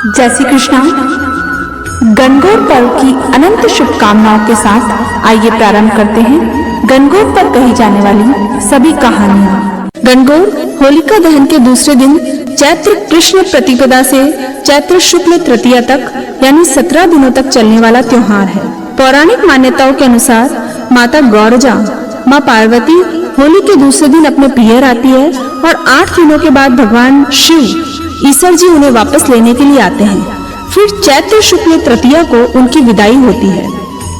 जय श्री कृष्णा। गणगौर पर्व की अनंत शुभकामनाओं के साथ आइए प्रारंभ करते हैं गणगौर पर कही जाने वाली सभी कहानियां। गणगौर होलिका दहन के दूसरे दिन चैत्र कृष्ण प्रतिपदा से चैत्र शुक्ल तृतीया तक यानी 17 दिनों तक चलने वाला त्योहार है। पौराणिक मान्यताओं के अनुसार माता गौरजा माँ पार्वती होली के दूसरे दिन अपने पियर आती है और 8 दिनों के बाद भगवान शिव ईश्वर जी उन्हें वापस लेने के लिए आते हैं। फिर चैत्र शुक्ल तृतीया को उनकी विदाई होती है।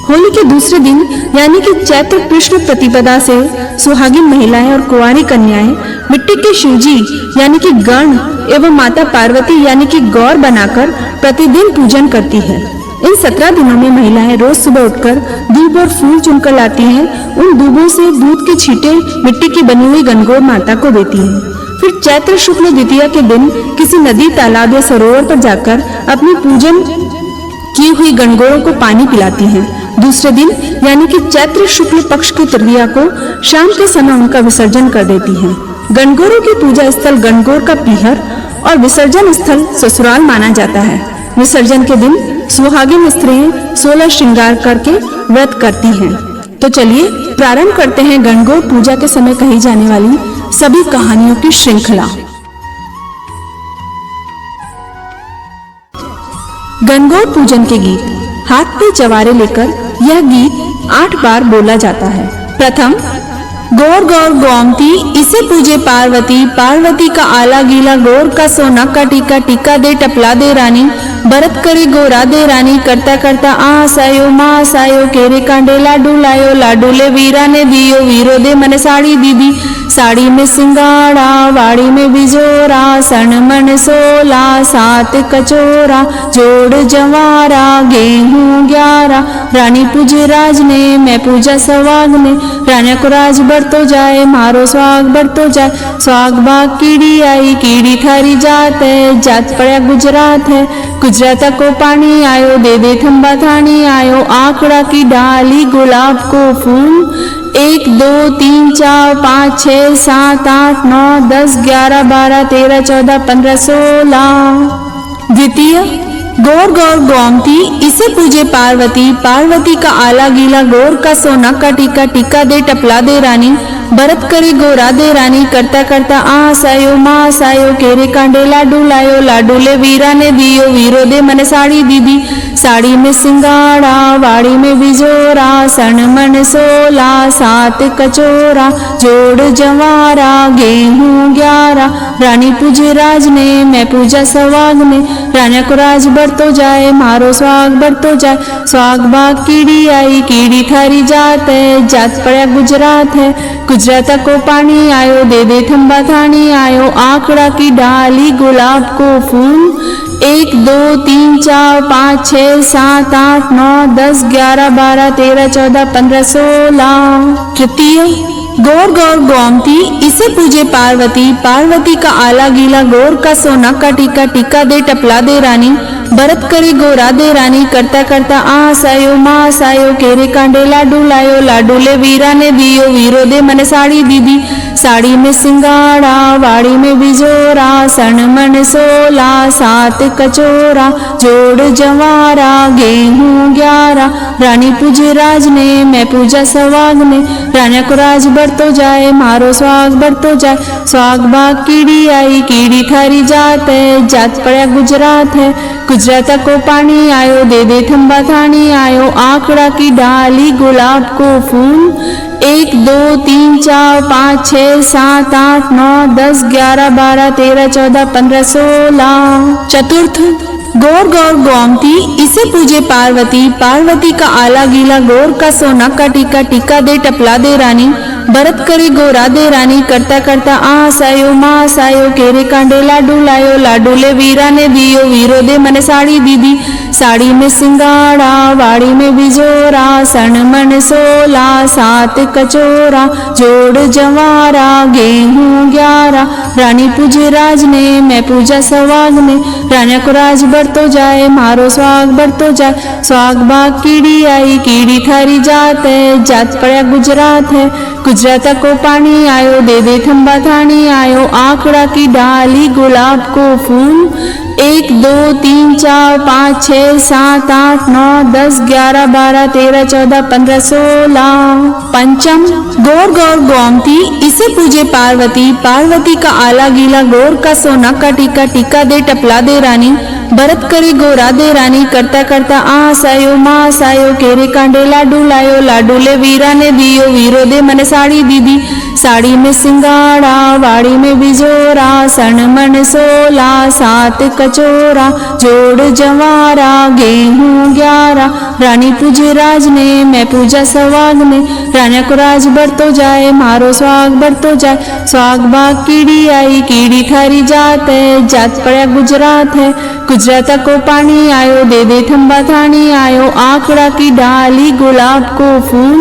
होली के दूसरे दिन यानी कि चैत्र कृष्ण प्रतिपदा से सुहागिन महिलाएं और कुंवारी कन्याएं मिट्टी के शिवजी यानी कि गण एवं माता पार्वती यानी कि गौर बनाकर प्रतिदिन पूजन करती है। इन 17 दिनों में महिलाएं रोज सुबह उठकर दूब और फूल चुनकर लाती हैं। उन दूबों से दूध के छींटे मिट्टी की बनी हुई गणगौर माता को देती हैं। फिर चैत्र शुक्ल द्वितीया के दिन किसी नदी, तालाब या सरोवर पर जाकर अपनी पूजन की हुई गणगौरों को पानी पिलाती हैं। दूसरे दिन यानी कि चैत्र शुक्ल पक्ष की तृतीया को शाम के समय उनका विसर्जन कर देती हैं। गणगौरों की पूजा स्थल गणगौर का पीहर और विसर्जन स्थल ससुराल माना जाता है। विसर्जन के दिन सुहागिन स्त्रियां 16 श्रृंगार करके व्रत करती हैं। तो चलिए प्रारंभ करते हैं गणगौर पूजा के समय कही जाने वाली सभी कहानियों की श्रृंखला। गणगौर पूजन के गीत। हाथ पे जवारे लेकर यह गीत 8 बार बोला जाता है। प्रथम, गौर गौर गोमती इसे पूजे पार्वती, पार्वती का आला गीला गौर का सोना का टीका, टीका दे टपला दे रानी, भरत करे गोरा दे रानी, करता करता आसायो मासायो, केरे कांडे लाडू लायो, लाडू ले वीरा ने दियो, वीरो दे मन साड़ी दीदी, साड़ी में सिंगाड़ा वाड़ी में बिजोरा, सन मन सोला 7 कचोरा, जोड़ जवारा गेहूं 11, रानी पूजे राज ने मैं पूजा सवाग ने, राना को राज बढ़तो जाए मारो स्वाग बढ़तो जाए, स्वाग बाग कीड़ी आई कीड़ी थारी जात है, जात पड़ा गुजरात है, गुजरात को पानी आयो, दे दे थम्बा थानी आयो, आंकड़ा की डाली गुलाब को फूल, 1 2 3 4 5 6 7 8 9 10 11 12 13 14 15 16। द्वितीय, गौर गौर गोमती इसे पूजे पार्वती, पार्वती का आला गीला गौर का सोना का टीका, टीका दे टपला दे रानी, भरत करे गोरा दे रानी, करता करता आसायो मासायो, केरे कांडे लाडू लायो, लाडू ले वीरा ने दियो, वीरो दे मन साड़ी दीदी, साड़ी में सिंगाड़ा वाड़ी में बिजोरा, सन मन सोला 7 कचोरा, जोड़ जवारा गेहूं 11, रानी पूजे राज ने मैं पूजा सवाग ने, राना को राज बढ़तो जाए मारो स्वाग बढ़तो जाए, स्वाग बाग कीड़ी आई कीड़ी थारी जात है, जात पड़ा गुजरात है, गुजरात को पानी आयो, दे दे थम्बा थानी आयो, आंकड़ा की डाली गुलाब को फूल, 1 2 3 4 5 6 7 8 9 10 11 12 13 14 15 16। तृतीय, गौर गौर गोमती इसे पूजे पार्वती, पार्वती का आला गीला गौर का सोना का टीका, टीका दे टपला दे रानी, भरत करे गोरा दे रानी, करता करता आसायो मासायो, केरे कांडे लाडू लायो, लाडू ले वीरा ने दियो, वीरो दे मन साड़ी दीदी, साड़ी में सिंगाड़ा वाड़ी में बिजोरा, सन मन सोला 7 कचोरा, जोड़ जवारा गेहूं 11, रानी पूजे राज ने मैं पूजा सवाग ने, राना को राज बढ़तो जाए मारो स्वाग बढ़तो जाए, स्वाग बाग कीड़ी आई कीड़ी थारी जात है, जात पड़ा गुजरात है, गुजरात को पानी आयो, दे दे थम्बा थानी आयो, आंकड़ा की डाली गुलाब को फूल, 1 2 3 4 5 6 7 8 9 10 11 12 13 14 15 16। चतुर्थ, गौर गौर गोमती इसे पूजे पार्वती, पार्वती का आला गीला गौर का सोना का टीका, टीका दे टपला दे रानी, भरत करे गोरा दे रानी, करता करता आसायो मासायो, केरे कांडे लाडू लायो, लाडू ले वीरा ने दियो, वीरो दे मन साड़ी दीदी, साड़ी में सिंगाड़ा वाड़ी में बिजोरा, सन मन सोला 7 कचोरा, जोड़ जवारा गेहूं 11, रानी पूजे राज ने मैं पूजा सवाग ने, राना को राज बढ़तो जाए मारो स्वाग बढ़तो जाए, स्वाग बाग कीड़ी आई कीड़ी थारी जात है, जात पड़ा गुजरात है, गुजराता को पानी आयो, दे दे थम्बा थानी आयो, आंकड़ा की डाली गुलाब को फूल। 1 2 3 4 5 6 7 8 9 10 11 12 13 14 15 16। पंचम गौर गौर गोमती, इसे पूजे पार्वती, पार्वती का आला गीला, गौर का सोना का टीका, टीका दे टपला दे रानी, भरत करे गोरा दे रानी, करता करता आस आयो मास आयो, केरे कांडे लाडू लायो, लाडू ले वीरा ने दियो, वीरो दे मने साड़ी दीदी, साड़ी में सिंगाड़ा, वाड़ी में बिजोरा, सन मन सोला, 7 कचोरा, जोड़ जवारा, गेहूं 11, रानी पूजे राज ने, मैं पूजा सवाग ने, राना को राज बढ़तो जाए, मारो स्वाग बढ़तो जाए, स्वाग बाग कीड़ी आई, कीड़ी थारी जात है, जात पड़ा गुजरात है, गुजराता को पानी आयो, दे दे थम्बा थानी आयो, आंकड़ा की डाली गुलाब को फूल।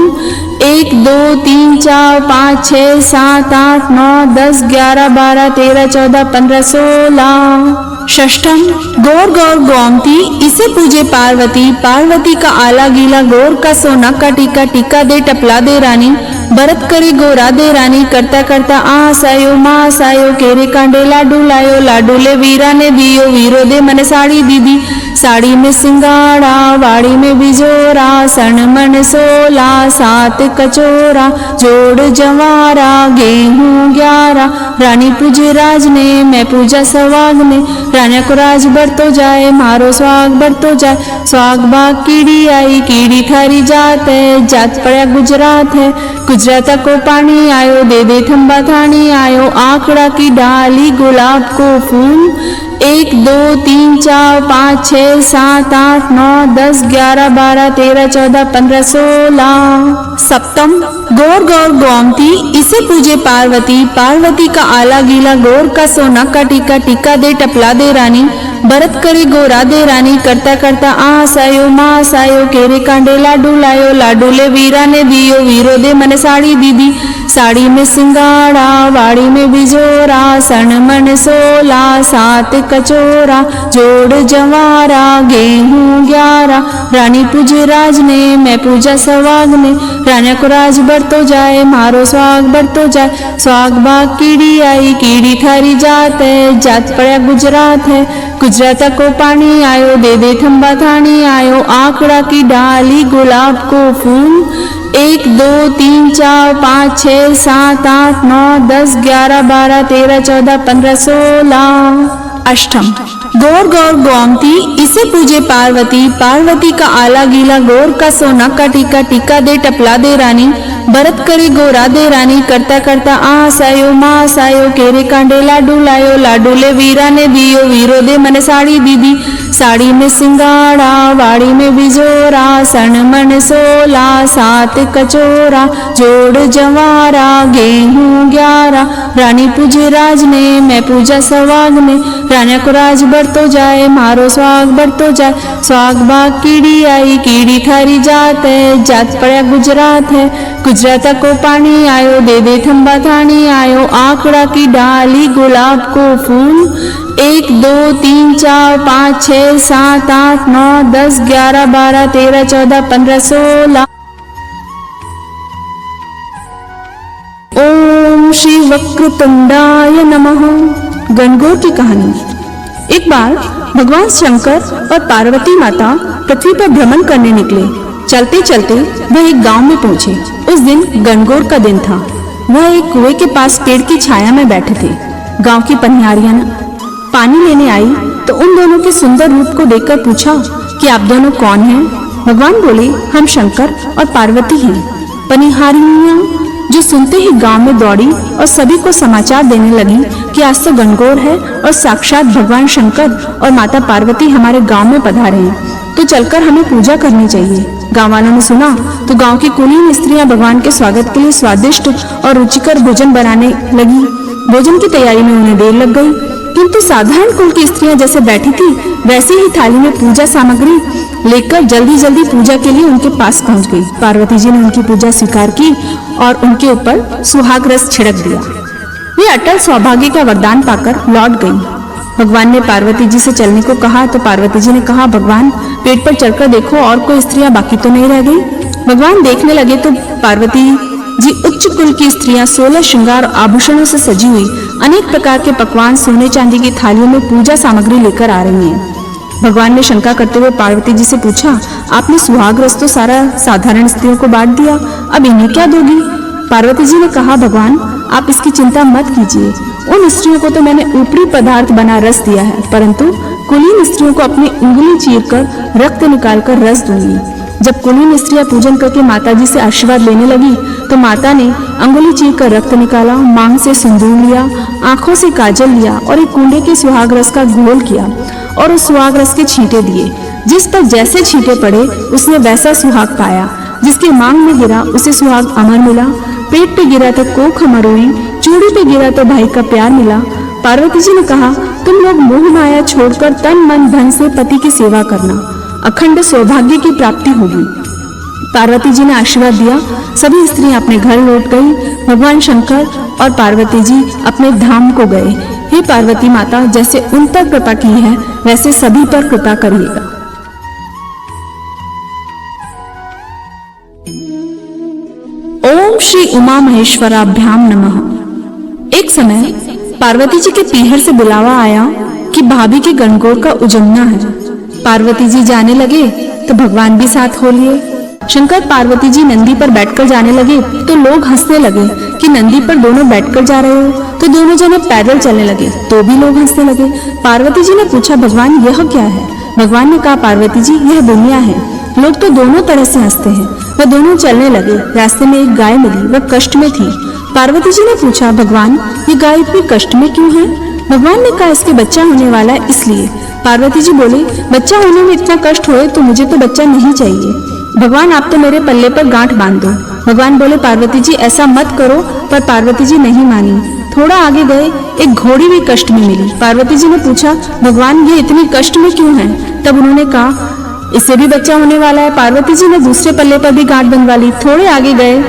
1 2 3 4 5 6 7 8 9 10 11 12 13 14 15 16। षष्ठम गौर गौर गोमती, इसे पूजे पार्वती, पार्वती का आला गीला, गौर का सोना का टीका, टीका दे टपला दे रानी, भरत करे गोरा दे रानी, करता करता आस आयो मास आयो, केरे कांडे लाडू लायो, लाडू ले वीरा ने दियो, वीरो दे मने साड़ी दीदी, साड़ी में सिंगाड़ा, वाड़ी में बिजोरा, सन मन सोला, 7 कचोरा, जोड़ जवारा, गेहूं 11, रानी पूजे राज ने, मैं पूजा सवाग ने, राना को राज बढ़तो जाए, मारो स्वाग बढ़तो जाए, स्वाग बाग कीड़ी आई, कीड़ी थारी जात है, जात पड़ा गुजरात है, गुजराता को पानी आयो, दे दे थम्बा थानी आयो, आंकड़ा की डाली गुलाब को फूल। 1 2 3 4 5 6 7 8 9 10 11 12 13 14 15 16। सप्तम गौर गौर गोमती, इसे पूजे पार्वती, पार्वती का आला गीला, गौर का सोना का टीका, टीका दे टपला दे रानी, भरत करे गोरा दे रानी, करता करता आस आयो मास आयो, केरे कांडे लाडू लायो, लाडू ले वीरा ने दियो, वीरो दे मने साड़ी दीदी, साड़ी में सिंगाड़ा, वाड़ी में बिजोरा, सन मन सोला, 7 कचोरा, जोड़ जवारा, गेहूं 11, रानी पूजे राज ने, मैं पूजा सवाग ने, राना को राज बढ़तो जाए, मारो स्वाग बढ़तो जाए, स्वाग बाग कीड़ी आई, कीड़ी थारी जात है, जात पड़ा गुजरात है, गुजराता को पानी आयो, दे दे थम्बा थानी आयो, आंकड़ा की डाली गुलाब को फूल। 1 2 3 4 5 6 7 8 9 10 11 12 13 14 15 16। अष्टम गौर गौर गोमती, इसे पूजे पार्वती, पार्वती का आला गीला, गौर का सोना का टीका, टीका दे टपला दे रानी, भरत करे गोरा दे रानी, करता करता आस आयो मास आयो, केरे कांडे लाडू लायो, लाडू ले वीरा ने दियो, वीरो दे मने साड़ी दीदी, साड़ी में सिंगाड़ा, वाड़ी में बिजोरा, सन मन सोला, 7 कचोरा, जोड़ जवारा, गेहूं 11, रानी पूजे राज ने, मैं पूजा सवाग ने, राना को राज बढ़तो जाए, मारो स्वाग बढ़तो जाए, स्वाग बाग कीड़ी आई, कीड़ी थारी जात है, जात पड़ा गुजरात है, गुजराता को पानी आयो, दे दे थम्बा थानी आयो, आंकड़ा की डाली गुलाब को फूल। 1 2 3 4 5 6 7 8 9 10 11 12 13 14 15 16। ओम श्री वक्रतुंडाय नमः। गणगौर की कहानी। एक बार भगवान शंकर और पार्वती माता पृथ्वी पर भ्रमण करने निकले। चलते चलते वह एक गांव में पहुंचे। उस दिन गणगौर का दिन था। वह एक कुएं के पास पेड़ की छाया में बैठे थे। गांव की पनिहारियां पानी लेने आई तो उन दोनों के सुंदर रूप को देखकर पूछा कि आप दोनों कौन हैं? भगवान बोले, हम शंकर और पार्वती हैं। पनिहारियां जो सुनते ही गांव में दौड़ी और सभी को समाचार देने लगी कि आज तो गणगौर है और साक्षात भगवान शंकर और माता पार्वती हमारे गांव में पधारे हैं, तो चलकर हमें पूजा करनी चाहिए। गांव वालों ने सुना तो गांव की कुलीन स्त्रियां भगवान के स्वागत के लिए स्वादिष्ट और रुचिकर भोजन बनाने लगी। भोजन की तैयारी में उन्हें देर लग गई, किंतु साधारण कुल की स्त्रियां जैसे बैठी थी वैसे ही थाली में पूजा सामग्री लेकर जल्दी जल्दी पूजा के लिए उनके पास पहुंच गई। पार्वती जी ने उनकी पूजा स्वीकार की और उनके ऊपर सुहाग रस छिड़क दिया। वे अटल सौभाग्य का वरदान पाकर लौट गई। भगवान ने पार्वती जी से चलने को कहा तो पार्वती जी ने कहा, भगवान पेट पर चढ़कर देखो और कोई स्त्रियां बाकी तो नहीं रह गई। भगवान देखने लगे तो पार्वती जी उच्च कुल की स्त्रियां 16 श्रृंगार आभूषणों से सजी हुई अनेक प्रकार के पकवान सोने चांदी की थालियों में पूजा सामग्री लेकर आ रही हैं। भगवान ने शंका करते हुए पार्वती जी से पूछा, आपने सुहाग रस तो सारा साधारण स्त्रियों को बांट दिया, अब इन्हें क्या दोगी? पार्वती जी ने कहा, भगवान आप इसकी चिंता मत कीजिए, उन स्त्रियों को तो मैंने ऊपरी पदार्थ बना रस दिया है, परंतु कुलीन स्त्रियों को अपनी उंगली चीरकर रक्त निकालकर रस दूंगी। जब कुलीन स्त्रियां पूजन करके माता जी से आशीर्वाद लेने लगी तो माता ने अंगुली चीरकर रक्त निकाला, मांग से सिंदूर लिया, आंखों से काजल लिया और एक कुंडे के सुहाग रस का घोल किया और उस सुहाग रस के छींटे दिए। जिस पर जैसे छींटे पड़े उसने वैसा सुहाग पाया, जिसके मांग में गिरा उसे सुहाग अमर मिला, पेट पे गिरा तो कोख अमर हुई, चूड़ी पे गिरा तो भाई का प्यार मिला। पार्वती जी ने कहा, तुम लोग मोह माया छोड़कर तन मन धन से पति की सेवा करना, अखंड सौभाग्य की प्राप्ति होगी। पार्वती जी ने आशीर्वाद दिया। सभी स्त्रियां अपने घर लौट गई। भगवान शंकर और पार्वती जी अपने धाम को गए। हे पार्वती माता, जैसे उन पर कृपा की है वैसे सभी पर कृपा करिएगा। ओम श्री उमा महेश्वराभ्याम नमः। एक समय पार्वती जी के पीहर से बुलावा आया कि भाभी के गणगौर का उजमना है। पार्वती जी जाने लगे तो भगवान भी साथ हो लिए। शंकर पार्वती जी नंदी पर बैठकर जाने लगे तो लोग हंसने लगे कि नंदी पर दोनों बैठकर जा रहे हो, तो दोनों जने पैदल चलने लगे तो भी लोग हंसने लगे। पार्वती जी ने पूछा, भगवान यह क्या है? भगवान ने कहा, पार्वती जी यह दुनिया है, लोग तो दोनों तरह से हंसते हैं। वह दोनों चलने लगे। रास्ते में एक गाय मिली, वह कष्ट में थी। पार्वती जी ने पूछा, भगवान ये गाय इतनी कष्ट में क्यों है? भगवान ने कहा, इसके बच्चा होने वाला है इसलिए। पार्वती जी बोले, बच्चा होने में इतना कष्ट होए तो मुझे तो बच्चा नहीं चाहिए, भगवान आप तो मेरे पल्ले पर गांठ बांध दो। भगवान बोले, पार्वती जी ऐसा मत करो, पर पार्वती जी नहीं मानी। थोड़ा आगे गए, एक घोड़ी भी कष्ट में मिली। पार्वती जी ने पूछा, भगवान ये इतनी कष्ट में क्यों है? तब उन्होंने कहा, इससे भी बच्चा होने वाला है। पार्वती जी ने दूसरे पल्ले पर भी गांठ बंधवा ली। थोड़े आगे गए,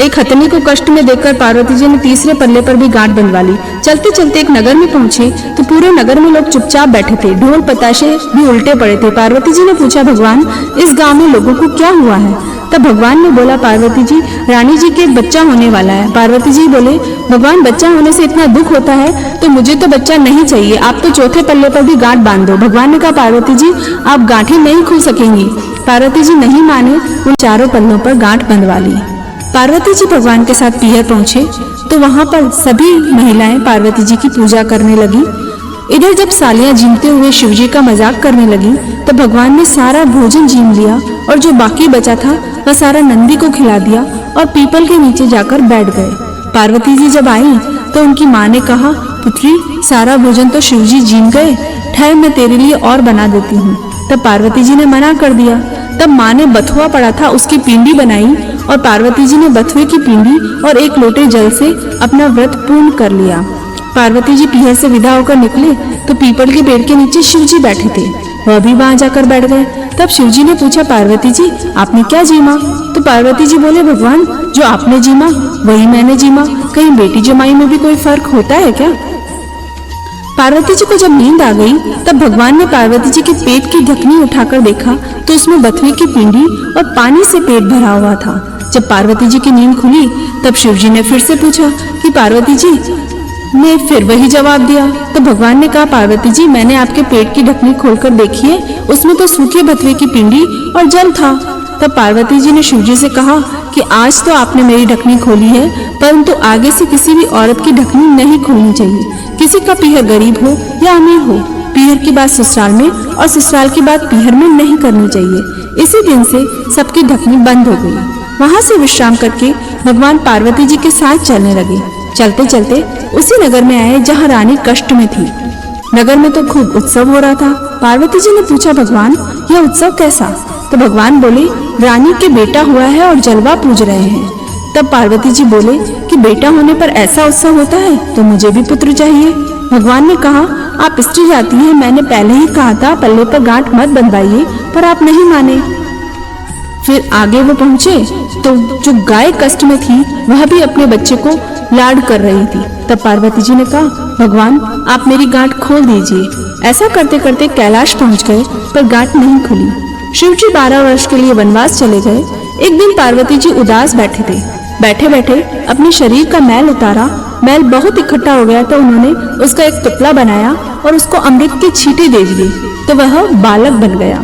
एक हथनी को कष्ट में देखकर पार्वती जी ने तीसरे पल्ले पर भी गांठ बंधवा ली। चलते चलते एक नगर में पहुंचे तो पूरे नगर में लोग चुपचाप बैठे थे, ढोल पताशे भी उल्टे पड़े थे। पार्वती जी ने पूछा, भगवान इस गांव में लोगों को क्या हुआ है? तब भगवान ने बोला, पार्वती जी रानी जी के बच्चा होने वाला है। पार्वती जी बोले, भगवान बच्चा होने से इतना दुख होता है तो मुझे तो बच्चा नहीं चाहिए, आप तो चौथे पल्ले पर भी गांठ बांध दो। भगवान ने कहा, पार्वती जी आप गांठें नहीं खोल सकेंगी। पार्वती जी नहीं माने, उन चारों पल्लों पर गांठ बंधवा ली। पार्वती जी भगवान के साथ पीहर पहुंचे तो वहां पर सभी महिलाएं पार्वती जी की पूजा करने लगी। इधर जब सालियां जीमते हुए शिव जी का मजाक करने लगी तो भगवान ने सारा भोजन जीम लिया और जो बाकी बचा था वह सारा नंदी को खिला दिया और पीपल के नीचे जाकर बैठ गए। पार्वती जी जब आई तो उनकी माँ ने कहा, पुत्री सारा भोजन तो शिव जी जीम गए, ठहर मैं तेरे लिए और बना देती हूँ। तब पार्वती जी ने मना कर दिया। तब माँ ने बथुआ पड़ा था उसकी पिंडी बनाई और पार्वती जी ने बथुए की पिंडी और एक लोटे जल से अपना व्रत पूर्ण कर लिया। पार्वती जी पीहर से विदा होकर निकले तो पीपल के पेड़ के नीचे शिव जी बैठे थे, वह भी वहां जाकर बैठ गए। तब शिव जी ने पूछा, पार्वती जी आपने क्या जीमा? तो पार्वती जी बोले, भगवान जो आपने जीमा वही मैंने जीमा, कहीं बेटी जमाई में भी कोई फर्क होता है क्या? पार्वती जी को जब नींद आ गई तब भगवान ने पार्वती जी के पेट की ढकनी उठाकर देखा तो उसमें बथुए की पिंडी और पानी से पेट भरा हुआ था। जब पार्वती जी की नींद खुली तब शिव जी ने फिर से पूछा कि पार्वती जी ने फिर वही जवाब दिया। तो भगवान ने कहा, पार्वती जी मैंने आपके पेट की ढकनी खोलकर देखी है, उसमें तो सूखे बथुए की पिंडी और जल था। तब पार्वती जी ने शिव जी से कहा कि आज तो आपने मेरी ढकनी खोली है, परंतु आगे से किसी भी औरत की ढकनी नहीं खोलनी चाहिए। किसी का पीहर गरीब हो या अमीर हो, पीहर की बात ससुराल में और ससुराल की बात पीहर में नहीं करनी चाहिए। इसी दिन से सबकी ढकनी बंद हो गई। वहां से विश्राम करके भगवान पार्वती जी के साथ चलने लगे। चलते चलते उसी नगर में आए जहाँ रानी कष्ट में थी। नगर में तो खूब उत्सव हो रहा था। पार्वती जी ने पूछा, भगवान यह उत्सव कैसा? तो भगवान बोले, रानी के बेटा हुआ है और जलवा पूज रहे हैं। तब पार्वती जी बोले कि बेटा होने पर ऐसा उत्सव होता है तो मुझे भी पुत्र चाहिए। भगवान ने कहा, आप स्त्री जाती हैं, मैंने पहले ही कहा था पल्ले पर गांठ मत बंधवाइए, पर आप नहीं माने। फिर आगे वो पहुंचे तो जो गाय कष्ट में थी वह भी अपने बच्चे को लाड कर रही थी। तब पार्वती जी ने कहा, भगवान आप मेरी गांठ खोल दीजिए। ऐसा करते करते कैलाश पहुंच गए पर गांठ नहीं खुली। शिव जी 12 वर्ष के लिए वनवास चले गए। एक दिन पार्वती जी उदास बैठे थे। बैठे बैठे अपने शरीर का मैल उतारा। मैल बहुत इकट्ठा हो गया तो उन्होंने उसका एक टुकड़ा बनाया और उसको अमृत की छींटे दे दी तो वह बालक बन गया।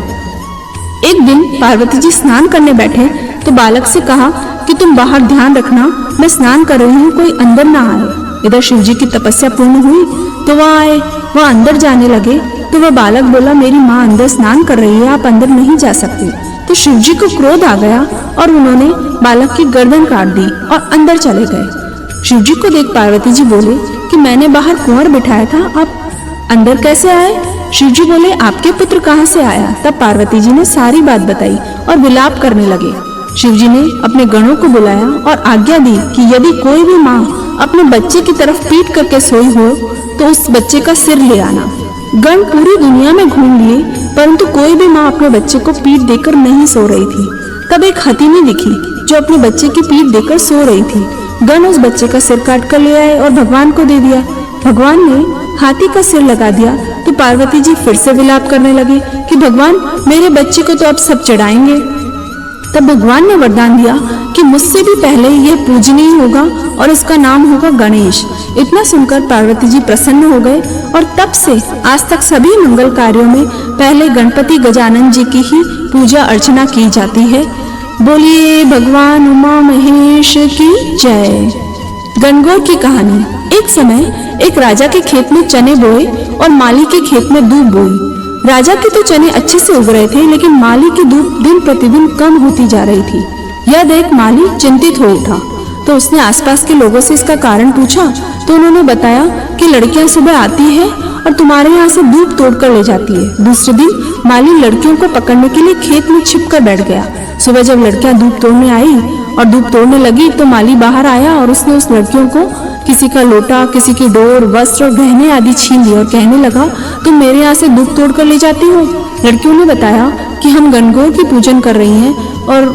एक दिन पार्वती जी स्नान करने बैठे तो बालक से कहा कि तुम बाहर ध्यान रखना, मैं स्नान कर रही हूँ, कोई अंदर ना आए। इधर शिव जी की तपस्या पूर्ण हुई तो वह आए, वह अंदर जाने लगे तो वह बालक बोला, मेरी माँ अंदर स्नान कर रही है, आप अंदर नहीं जा सकते। तो शिव जी को क्रोध आ गया और उन्होंने बालक की गर्दन काट दी और अंदर चले गए। शिव जी को देख पार्वती जी बोले कि मैंने बाहर कुंवर बिठाया था, आप अंदर कैसे आए? शिव जी बोले, आपके पुत्र कहाँ से आया? तब पार्वती जी ने सारी बात बताई और विलाप करने लगे। शिव जी ने अपने गणों को बुलाया और आज्ञा दी कि यदि कोई भी माँ अपने बच्चे की तरफ पीट करके सोई हो तो उस बच्चे का सिर ले आना। गण पूरी दुनिया में घूम लिए परंतु कोई भी माँ अपने बच्चे को पीठ देकर नहीं सो रही थी। तब एक हथिनी दिखी जो अपने बच्चे की पीठ देकर सो रही थी। गण उस बच्चे का सिर काट कर ले आए और भगवान को दे दिया। भगवान ने हाथी का सिर लगा दिया तो पार्वती जी फिर से विलाप करने लगे कि भगवान, मेरे बच्चे को तो आप सब चढ़ाएंगे। तब भगवान ने वरदान दिया कि मुझसे भी पहले यह पूजनीय होगा और इसका नाम होगा गणेश। इतना सुनकर पार्वती जी प्रसन्न हो गए और तब से आज तक सभी मंगल कार्यों में पहले गणपति गजानन जी की ही पूजा अर्चना की जाती है। बोलिए भगवान उमा महेश की जय। गणगौर की कहानी। एक समय एक राजा के खेत में चने बोए और माली के खेत में दूब बोई। राजा के तो चने अच्छे से उग रहे थे लेकिन माली की दूब दिन प्रतिदिन कम होती जा रही थी। यह देख माली चिंतित हो उठा तो उसने आसपास के लोगों से इसका कारण पूछा तो उन्होंने बताया कि लड़कियां सुबह आती है और तुम्हारे यहाँ से दूब तोड़ कर ले जाती है। दूसरे दिन माली लड़कियों को पकड़ने के लिए खेत में छिप कर बैठ गया। सुबह जब लड़कियां दूब तोड़ने आई और दूब तोड़ने लगी तो माली बाहर आया और उसने उस लड़कियों को किसी का लोटा, किसी की डोर, वस्त्र और गहने आदि छीन लिए और कहने लगा, तुम मेरे यहाँ से दूब तोड़ कर ले जाती हो। लड़कियों ने बताया कि हम गणगौर की पूजन कर रही हैं और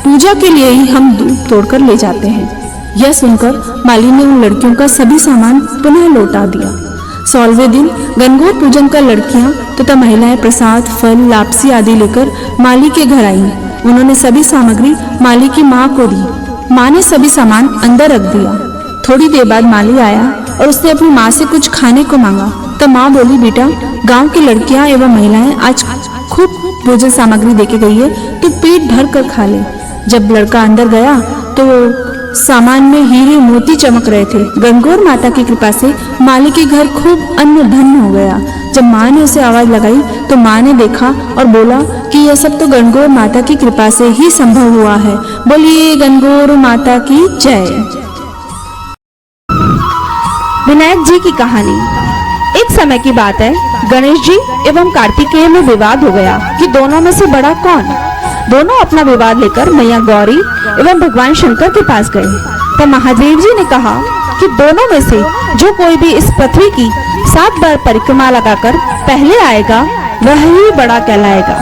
पूजा के लिए ही हम दूब तोड़ कर ले जाते हैं। यह सुनकर माली ने उन लड़कियों का सभी सामान पुनः लौटा दिया। 16वें दिन गणगौर पूजन कर लड़कियां तथा महिलाएं प्रसाद, फल, लापसी आदि लेकर माली के घर आईं। उन्होंने सभी सामग्री माली की माँ को दी। माँ ने सभी सामान अंदर रख दिया। थोड़ी देर बाद माली आया और उसने अपनी माँ से कुछ खाने को मांगा। तब माँ बोली, बेटा, गांव की लड़कियां एवं महिलाएं आज खूब भोजन सामग्री देके गई है, तू पेट भर कर खा ले। जब लड़का अंदर गया तो सामान में हीरे मोती चमक रहे थे। गणगौर माता की कृपा से माली के घर खूब अन्न धन्य हो गया। जब माँ ने उसे आवाज लगाई तो माँ ने देखा और बोला कि यह सब तो गणगौर माता की कृपा से ही संभव हुआ है। बोलिए गणगौर माता की जय। विनायक जी की कहानी। एक समय की बात है, गणेश जी एवं कार्तिकेय में विवाद हो गया कि दोनों में से बड़ा कौन। दोनों अपना विवाद लेकर मैया गौरी एवं भगवान शंकर के पास गए। तब महादेव जी ने कहा कि दोनों में से जो कोई भी इस पृथ्वी की 7 बार परिक्रमा लगाकर पहले आएगा वह ही बड़ा कहलाएगा।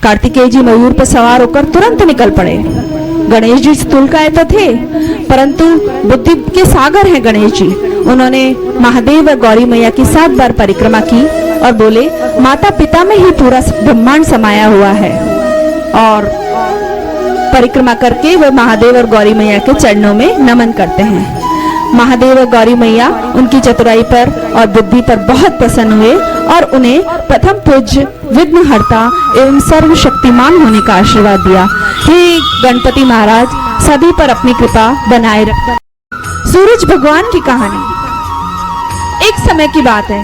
कार्तिकेय जी मयूर पर सवार होकर तुरंत निकल पड़े। गणेश जी स्थूलकाय तो थे परंतु बुद्धि के सागर हैं गणेश जी। उन्होंने महादेव व गौरी मैया की 7 बार परिक्रमा की और बोले, माता पिता में ही पूरा ब्रह्मांड समाया हुआ है। और परिक्रमा करके वह महादेव और गौरी मैया के चरणों में नमन करते हैं। महादेव और गौरी मैया उनकी चतुराई पर और बुद्धि पर बहुत प्रसन्न हुए और उन्हें प्रथम पूज्य, विघ्नहर्ता एवं सर्वशक्तिमान होने का आशीर्वाद दिया। हे गणपति महाराज, सभी पर अपनी कृपा बनाए रखना। सूरज भगवान की कहानी। एक समय की बात है,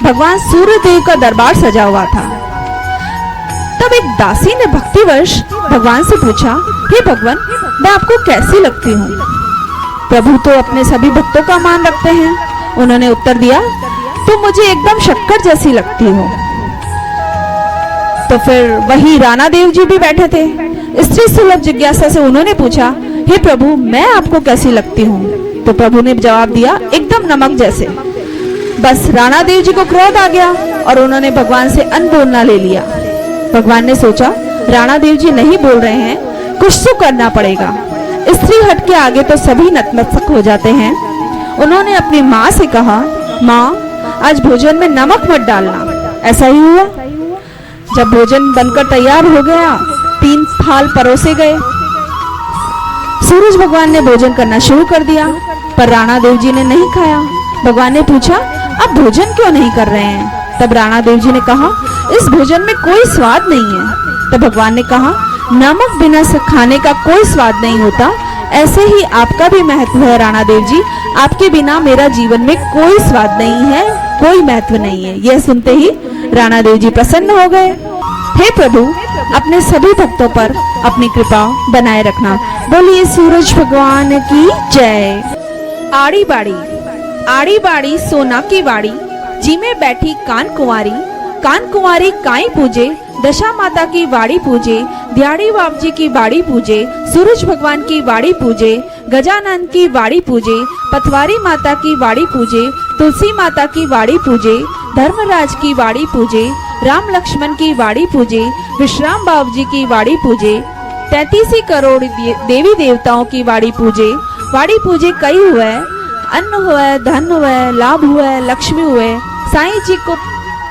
भगवान सूर्य देव का दरबार सजा हुआ था। तब एक दासी ने भक्तिवश भगवान से पूछा, हे भगवान, मैं आपको कैसी लगती हूँ? प्रभु तो अपने सभी भक्तों का मान रखते हैं। उन्होंने उत्तर दिया, तुम मुझे एकदम शक्कर जैसी लगती हो। तो फिर वही राणा देव जी भी बैठे थे। स्त्री सुलभ जिज्ञासा से उन्होंने पूछा, हे प्रभु, मैं आपको कैसी लगती हूँ? तो प्रभु ने जवाब दिया, एकदम नमक जैसे। बस राणा देव जी को क्रोध आ गया और उन्होंने भगवान से अनबोलना ले लिया। भगवान ने सोचा, राणा देव जी नहीं बोल रहे हैं, कुछ तो करना पड़ेगा। स्त्री हट के आगे तो सभी नतमस्तक हो जाते हैं। उन्होंने अपनी माँ से कहा, माँ, आज भोजन में नमक मत डालना। ऐसा ही हुआ। जब भोजन बनकर तैयार हो गया, 3 थाल परोसे गए। सूरज भगवान ने भोजन करना शुरू कर दिया, पर राणा देव जी ने नहीं खाया। भगवान ने पूछा, अब भोजन क्यों नहीं कर रहे हैं? तब राणा देव जी ने कहा, इस भोजन में कोई स्वाद नहीं है। तब भगवान ने कहा, नमक बिना खाने का कोई स्वाद नहीं होता, ऐसे ही आपका भी महत्व है राणा देव जी। आपके बिना मेरा जीवन में कोई स्वाद नहीं है, कोई महत्व नहीं है। यह सुनते ही राणा देव जी प्रसन्न हो गए। हे प्रभु, अपने सभी भक्तों पर अपनी कृपा बनाए रखना। बोलिए सूरज भगवान की जय। आड़ी बाड़ी, आड़ी बाड़ी सोना की वाड़ी, जी में बैठी कान कुंवारी काई पूजे, दशा माता की वाड़ी पूजे, दिहाड़ी बाप जी की वाड़ी पूजे, सूरज भगवान की वाड़ी पूजे, गजानन की वाड़ी पूजे, पथवारी माता की वाड़ी पूजे, तुलसी माता की वाड़ी पूजे, धर्मराज की वाड़ी पूजे, राम लक्ष्मण की वाड़ी पूजे, विश्राम बाबू जी की वाड़ी पूजे, 33 करोड़ देवी देवताओं की वाड़ी पूजे कई हुए, अन्न हुए, धन हुए, लाभ हुए, लक्ष्मी हुए, साईं जी को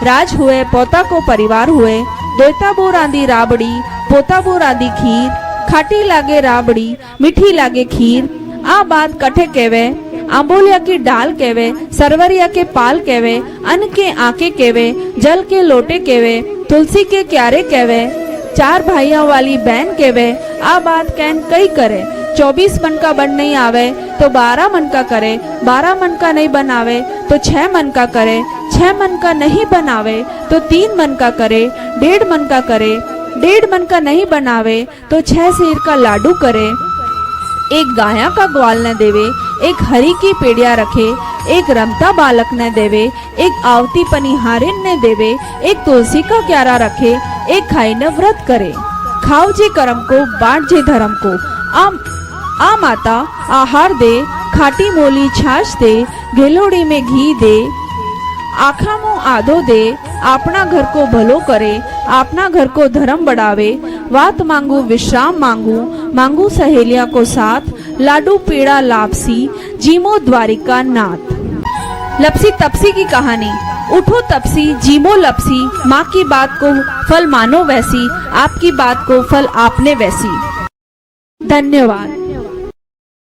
राज हुए, पोता को परिवार हुए, देवता बो रांधी राबड़ी, पोता बो रांधी खीर, खाटी लागे राबड़ी, मीठी लागे खीर, आ बात कठे कहवे, आंबोलिया की डाल कहवे, सरवरिया के पाल कहवे, अन्न के आके कहवे, जल के लोटे कहवे, तुलसी के क्यारे कहवे, 4 भाइयों वाली बहन कहवे, आ बात कहन कई करे, 24 मन का बन नहीं आवे तो 12 मन का करे, 12 मन का नहीं बनावे तो 6 मन का करे, 6 मन का नहीं बनावे तो 3 मन का करे, 1.5 मन का करे, 1.5 मन का नहीं बनावे तो 6 सेर का लाडू करे, एक गाया का ग्वाल न देवे, एक हरी की पेड़िया रखे, एक रमता बालक न देवे, एक आवती पनिहारिन न देवे, एक तुलसी का क्यारा रखे, एक खाई न व्रत करे, खाओ जे करम को बांट जे धर्म को, आ माता आहार दे, खाटी मोली छाछ दे, घेलोड़ी में घी दे, आखा मुँह आधो दे, अपना घर को भलो करे, अपना घर को धर्म बढ़ावे, वात मांगू विश्राम मांगू सहेलिया को साथ, लाडू पेड़ा लापसी, जीमो द्वारिका नाथ। लपसी तपसी की कहानी। उठो तपसी, जीमो लपसी, माँ की बात को फल मानो वैसी, आपकी बात को फल आपने वैसी। धन्यवाद।